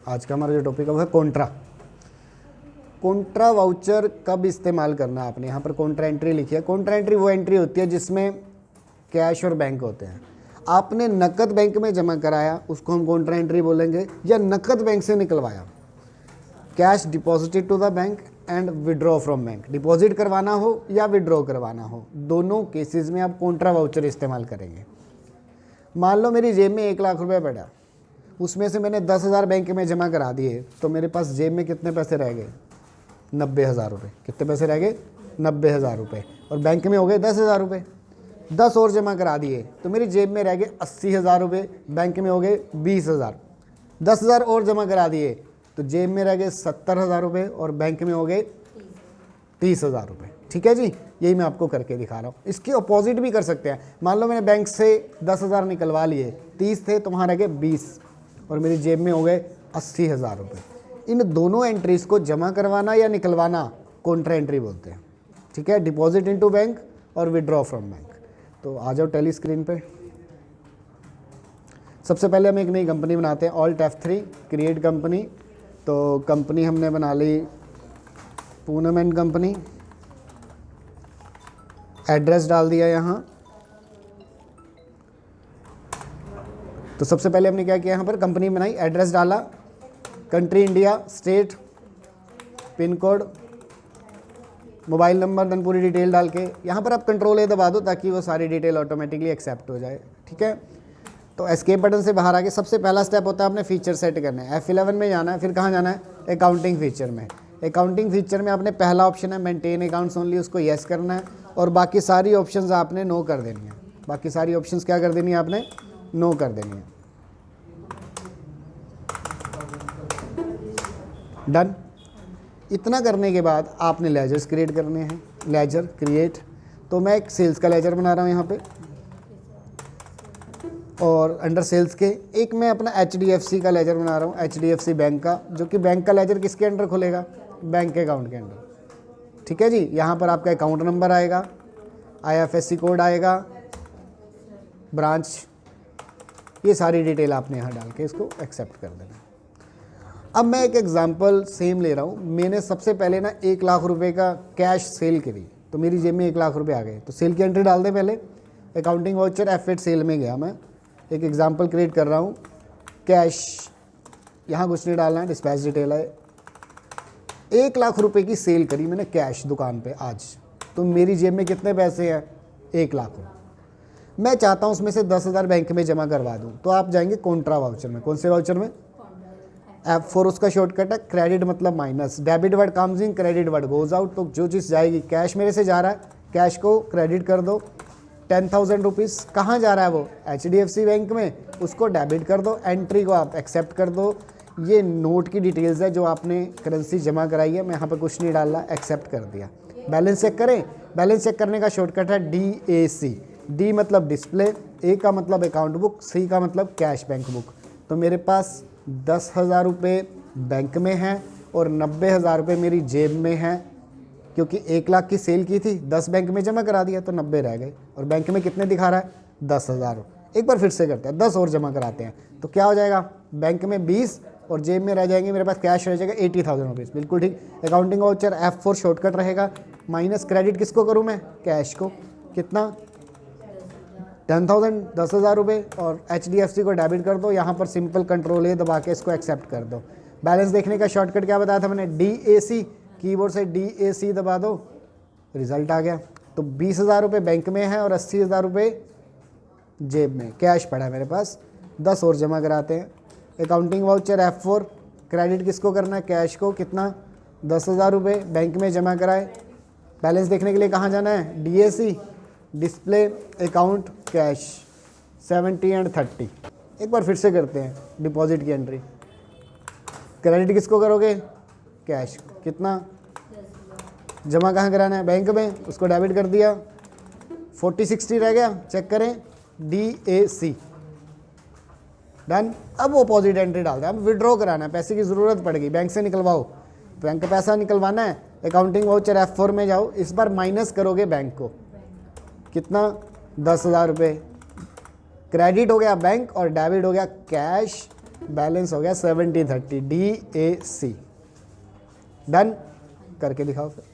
आज का हमारा जो टॉपिक है वो है कॉन्ट्रा। कॉन्ट्रा वाउचर कब इस्तेमाल करना है आपने, यहाँ पर कॉन्ट्रा एंट्री लिखी है। कॉन्ट्रा एंट्री वो एंट्री होती है जिसमें कैश और बैंक होते हैं। आपने नकद बैंक में जमा कराया, उसको हम कॉन्ट्रा एंट्री बोलेंगे, या नकद बैंक से निकलवाया, cash deposited to the bank and withdraw from bank, deposit करवाना हो या विड्रॉ करवाना हो, दोनों केसेस में आप कॉन्ट्रा वाउचर इस्तेमाल करेंगे। मान लो मेरी जेब में 1 लाख रुपये पड़ा, उसमें से मैंने 10,000 बैंक में जमा करा दिए, तो मेरे पास जेब में कितने पैसे रह गए? 90,000 रुपये। कितने पैसे रह गए? 90,000 रुपये। और बैंक में हो गए 10,000 रुपये। 10 और जमा करा दिए तो मेरी जेब में रह गए 80,000 रुपये, बैंक में हो गए 20,000। 10,000 और जमा करा दिए तो जेब में रह गए 70,000 रुपये और बैंक में हो गए 30,000 रुपये। ठीक है जी, यही मैं आपको करके दिखा रहा हूँ। इसकी अपोजिट भी कर सकते हैं। मान लो मैंने बैंक से 10,000 निकलवा लिए, 30 थे तो वहाँ रह गए 20 और मेरी जेब में हो गए 80,000 रुपये। इन दोनों एंट्रीज को जमा करवाना या निकलवाना कॉन्ट्रा एंट्री बोलते हैं। ठीक है, डिपॉजिट इनटू बैंक और विड्रॉ फ्रॉम बैंक। तो आ जाओ टेली स्क्रीन पे। सबसे पहले हम एक नई कंपनी बनाते हैं, ऑल्ट F3 क्रिएट कंपनी। तो कंपनी हमने बना ली पूनम एंड कंपनी, एड्रेस डाल दिया यहाँ। तो सबसे पहले हमने क्या किया, यहाँ पर कंपनी बनाई, एड्रेस डाला, country India, state, pin code, mobile number, then पूरी डिटेल डाल के यहाँ पर आप कंट्रोल ए दबा दो ताकि वो सारी डिटेल ऑटोमेटिकली एक्सेप्ट हो जाए। ठीक है, तो एस्केप बटन से बाहर आके सबसे पहला स्टेप होता है आपने फीचर सेट करना है। F11 में जाना है, फिर कहाँ जाना है? अकाउंटिंग फीचर में। अकाउंटिंग फीचर में आपने पहला ऑप्शन है मेंटेन अकाउंट्स ओनली, उसको येस करना है और बाकी सारी ऑप्शंस आपने नो कर देनी है। बाकी सारी ऑप्शंस क्या कर देनी है आपने? नो कर देनी है। डन। इतना करने के बाद आपने लेजर्स क्रिएट करने हैं। लेजर क्रिएट, तो मैं एक सेल्स का लेजर बना रहा हूँ यहाँ पे, और अंडर सेल्स के एक मैं अपना HDFC का लेजर बना रहा हूँ, HDFC बैंक का, जो कि बैंक का लेजर किसके अंडर खुलेगा? बैंक के अकाउंट के अंडर। ठीक है जी, यहाँ पर आपका अकाउंट नंबर आएगा, IFSC कोड आएगा, ब्रांच, ये सारी डिटेल आपने यहाँ डाल के इसको एक्सेप्ट कर देना। अब मैं एक एग्जांपल सेम ले रहा हूँ। मैंने सबसे पहले ना 1 लाख रुपए का कैश सेल करी, तो मेरी जेब में 1 लाख रुपए आ गए। तो सेल की एंट्री डाल दे पहले। अकाउंटिंग वाउचर F8 सेल में गया, मैं एक एग्जांपल क्रिएट कर रहा हूँ। कैश, यहाँ कुछ नहीं डालना है, डिस्पैच डिटेल है। 1 लाख रुपए की सेल करी मैंने कैश दुकान पे आज, तो मेरी जेब में कितने पैसे हैं? 1 लाख रुपये। मैं चाहता हूँ उसमें से 10,000 बैंक में जमा करवा दूँ, तो आप जाएंगे कॉन्ट्रा वाउचर में। कौन से वाउचर में? F4 उसका शॉर्टकट है, क्रेडिट मतलब minus, debit word comes in, credit word goes out. तो जो चीज़ जाएगी, कैश मेरे से जा रहा है, कैश को क्रेडिट कर दो। 10,000 रुपीज़ कहाँ जा रहा है? वो HDFC बैंक में, उसको डेबिट कर दो। एंट्री को आप एक्सेप्ट कर दो। ये नोट की डिटेल्स है जो आपने करेंसी जमा कराई है, मैं यहाँ पर कुछ नहीं डाल रहा, एक्सेप्ट कर दिया। बैलेंस चेक करें। बैलेंस चेक करने का शॉर्टकट है DAC। D मतलब डिस्प्ले, A का मतलब अकाउंट बुक, C का मतलब कैश बैंक बुक। तो मेरे पास 10,000 रुपये बैंक में हैं और 90,000 रुपये मेरी जेब में हैं, क्योंकि 1 लाख की सेल की थी, 10 बैंक में जमा करा दिया तो 90 रह गए, और बैंक में कितने दिखा रहा है? 10,000। एक बार फिर से करते हैं, 10 और जमा कराते हैं, तो क्या हो जाएगा? बैंक में 20 और जेब में रह जाएंगे, मेरे पास कैश रह जाएगा 80,000 रुपीज़। बिल्कुल ठीक। अकाउंटिंग वाउचर F4 शॉर्टकट रहेगा, माइनस क्रेडिट किसको करूँ मैं? कैश को। कितना? 10,000, 10,000 रुपये, और HDFC को डेबिट कर दो। यहाँ पर सिंपल कंट्रोल ए दबा के इसको एक्सेप्ट कर दो। बैलेंस देखने का शॉर्टकट क्या बताया था मैंने? DAC, कीबोर्ड से DAC दबा दो, रिजल्ट आ गया। तो 20,000 रुपये बैंक में है और 80,000 रुपये जेब में, कैश पड़ा है मेरे पास। 10 और जमा कराते हैं। अकाउंटिंग वाउचर F4, क्रेडिट किसको करना है? कैश को। कितना? 10,000 रुपये बैंक में जमा कराए। बैलेंस देखने के लिए कहाँ जाना है? DAC, display, account, cash, 70 and 30। एक बार फिर से करते हैं डिपॉजिट की एंट्री। क्रेडिट किसको करोगे? कैश। कितना? जमा कहाँ कराना है? बैंक में, उसको डेबिट कर दिया। 40-60 रह गया, चेक करें, DAC। डन। अब अपोजिट एंट्री डालते हैं। अब विड्रॉ कराना है, पैसे की ज़रूरत पड़ गई, बैंक से निकलवाओ। बैंक का पैसा निकलवाना है, अकाउंटिंग वाउचर F4 में जाओ, इस बार माइनस करोगे बैंक को। कितना? 10,000 रुपये। क्रेडिट हो गया बैंक और डेबिट हो गया कैश। बैलेंस हो गया 70/30 DAC। डन करके दिखाओ फिर।